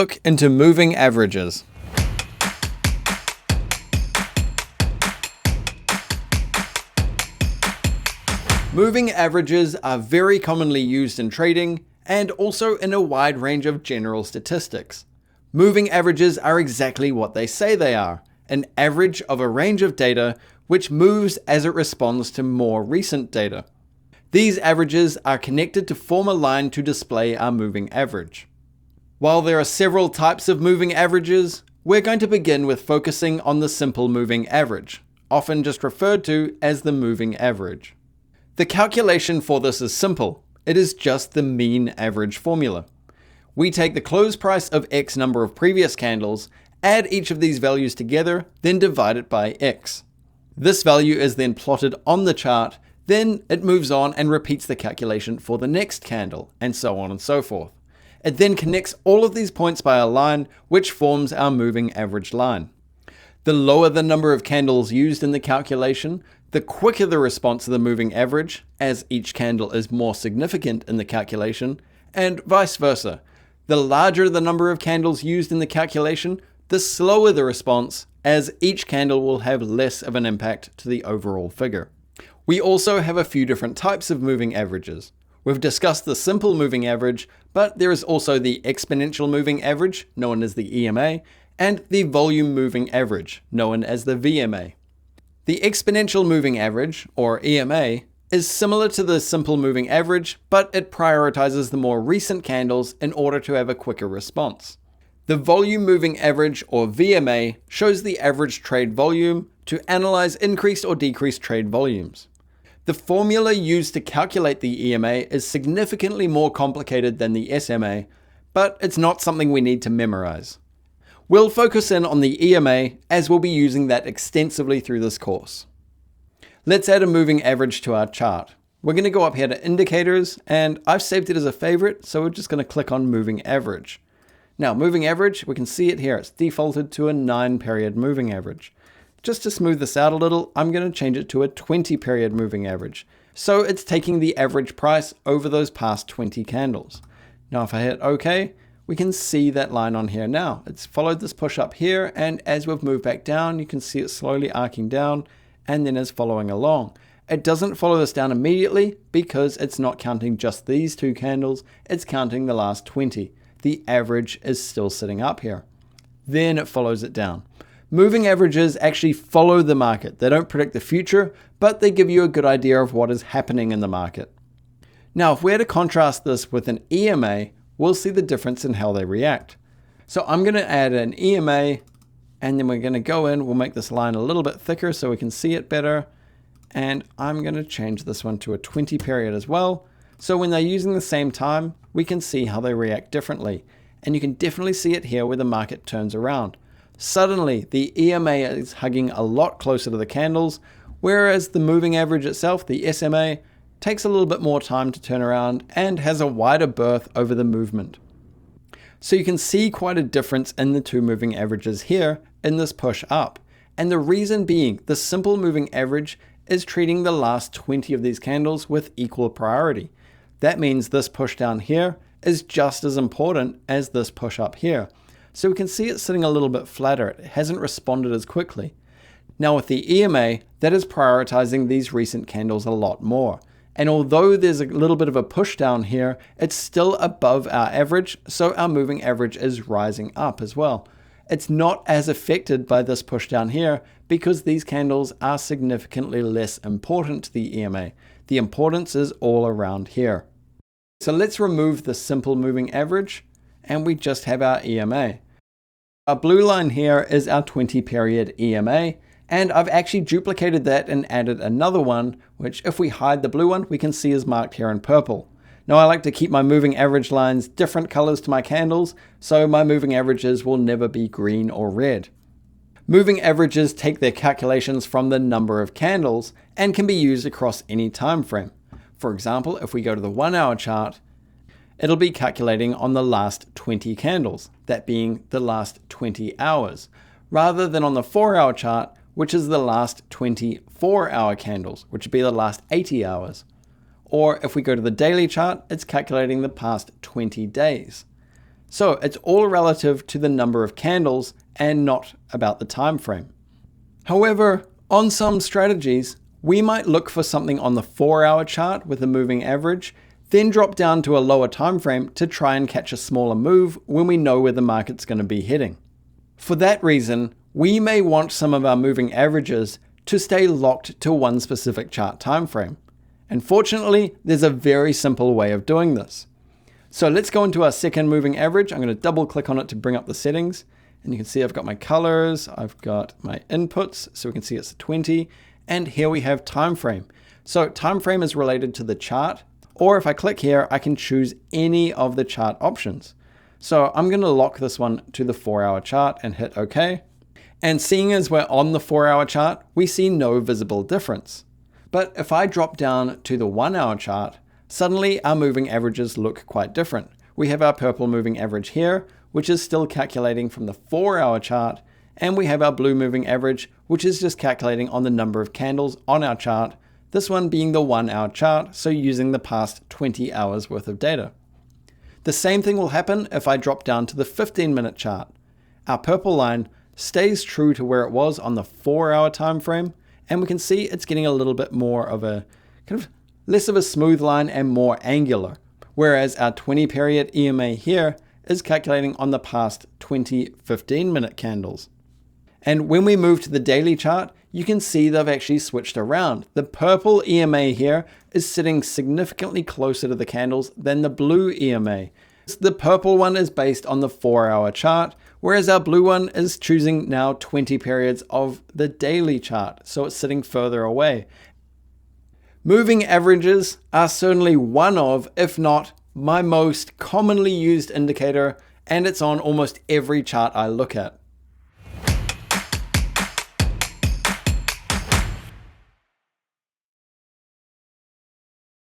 Look into moving averages. Moving averages are very commonly used in trading and also in a wide range of general statistics. Moving averages are exactly what they say they are, an average of a range of data which moves as it responds to more recent data. These averages are connected to form a line to display our moving average. While there are several types of moving averages, we're going to begin with focusing on the simple moving average, often just referred to as the moving average. The calculation for this is simple. It is just the mean average formula. We take the close price of X number of previous candles, add each of these values together, then divide it by X. This value is then plotted on the chart, then it moves on and repeats the calculation for the next candle, and so on and so forth. It then connects all of these points by a line, which forms our moving average line. The lower the number of candles used in the calculation, the quicker the response to the moving average, as each candle is more significant in the calculation, and vice versa. The larger the number of candles used in the calculation, the slower the response, as each candle will have less of an impact to the overall figure. We also have a few different types of moving averages. We've discussed the simple moving average, but there is also the exponential moving average, known as the EMA, and the volume moving average, known as the VMA. The exponential moving average, or EMA, is similar to the simple moving average, but it prioritizes the more recent candles in order to have a quicker response. The volume moving average, or VMA, shows the average trade volume to analyze increased or decreased trade volumes. The formula used to calculate the EMA is significantly more complicated than the SMA, but it's not something we need to memorize. We'll focus in on the EMA as we'll be using that extensively through this course. Let's add a moving average to our chart. We're going to go up here to indicators, and I've saved it as a favorite, so we're just going to click on moving average. Now, moving average, we can see it here. It's defaulted to a 9-period moving average. Just to smooth this out a little, I'm going to change it to a 20-period moving average. So it's taking the average price over those past 20 candles. Now, if I hit OK, we can see that line on here now. It's followed this push up here, and as we've moved back down, you can see it slowly arcing down and then is following along. It doesn't follow this down immediately because it's not counting just these two candles, it's counting the last 20. The average is still sitting up here. Then it follows it down. Moving averages actually follow the market. They don't predict the future, but they give you a good idea of what is happening in the market. Now, if we were to contrast this with an EMA, we'll see the difference in how they react. So I'm going to add an EMA, and then we're going to go in, we'll make this line a little bit thicker so we can see it better. And I'm going to change this one to a 20 period as well. So when they're using the same time, we can see how they react differently. And you can definitely see it here where the market turns around. Suddenly, the EMA is hugging a lot closer to the candles, whereas the moving average itself, the SMA, takes a little bit more time to turn around and has a wider berth over the movement. So you can see quite a difference in the two moving averages here in this push up. And the reason being, the simple moving average is treating the last 20 of these candles with equal priority. That means this push down here is just as important as this push up here. So we can see it sitting a little bit flatter. It hasn't responded as quickly. Now with the EMA, that is prioritizing these recent candles a lot more. And although there's a little bit of a push down here, it's still above our average, so our moving average is rising up as well. It's not as affected by this push down here because these candles are significantly less important to the EMA. The importance is all around here. So let's remove the simple moving average, and we just have our EMA. Our blue line here is our 20-period EMA, and I've actually duplicated that and added another one, which if we hide the blue one, we can see is marked here in purple. Now I like to keep my moving average lines different colors to my candles, so my moving averages will never be green or red. Moving averages take their calculations from the number of candles and can be used across any time frame. For example, if we go to the 1 hour chart, it'll be calculating on the last 20 candles, that being the last 20 hours, rather than on the 4 hour chart, which is the last 24 hour candles, which would be the last 80 hours. Or if we go to the daily chart, it's calculating the past 20 days. So it's all relative to the number of candles and not about the time frame. However, on some strategies, we might look for something on the 4-hour chart with a moving average, then drop down to a lower time frame to try and catch a smaller move when we know where the market's going to be heading. For that reason, we may want some of our moving averages to stay locked to one specific chart time frame. And fortunately, there's a very simple way of doing this. So let's go into our second moving average. I'm going to double click on it to bring up the settings. And you can see I've got my colors, I've got my inputs, so we can see it's a 20. And here we have time frame. So time frame is related to the chart, or if I click here, I can choose any of the chart options. So I'm going to lock this one to the 4-hour chart and hit OK. And seeing as we're on the 4-hour chart, we see no visible difference. But if I drop down to the 1-hour chart, suddenly our moving averages look quite different. We have our purple moving average here, which is still calculating from the 4-hour chart, and we have our blue moving average, which is just calculating on the number of candles on our chart, this one being the 1-hour chart, so using the past 20 hours worth of data. The same thing will happen if I drop down to the 15-minute chart. Our purple line stays true to where it was on the 4-hour time frame, and we can see it's getting a little bit more of a kind of less of a smooth line and more angular, whereas our 20 period EMA here is calculating on the past 20 15-minute candles. And when we move to the daily chart, you can see they've actually switched around. The purple EMA here is sitting significantly closer to the candles than the blue EMA. The purple one is based on the 4-hour chart, whereas our blue one is choosing now 20 periods of the daily chart, so it's sitting further away. Moving averages are certainly one of, if not my most commonly used indicator, and it's on almost every chart I look at.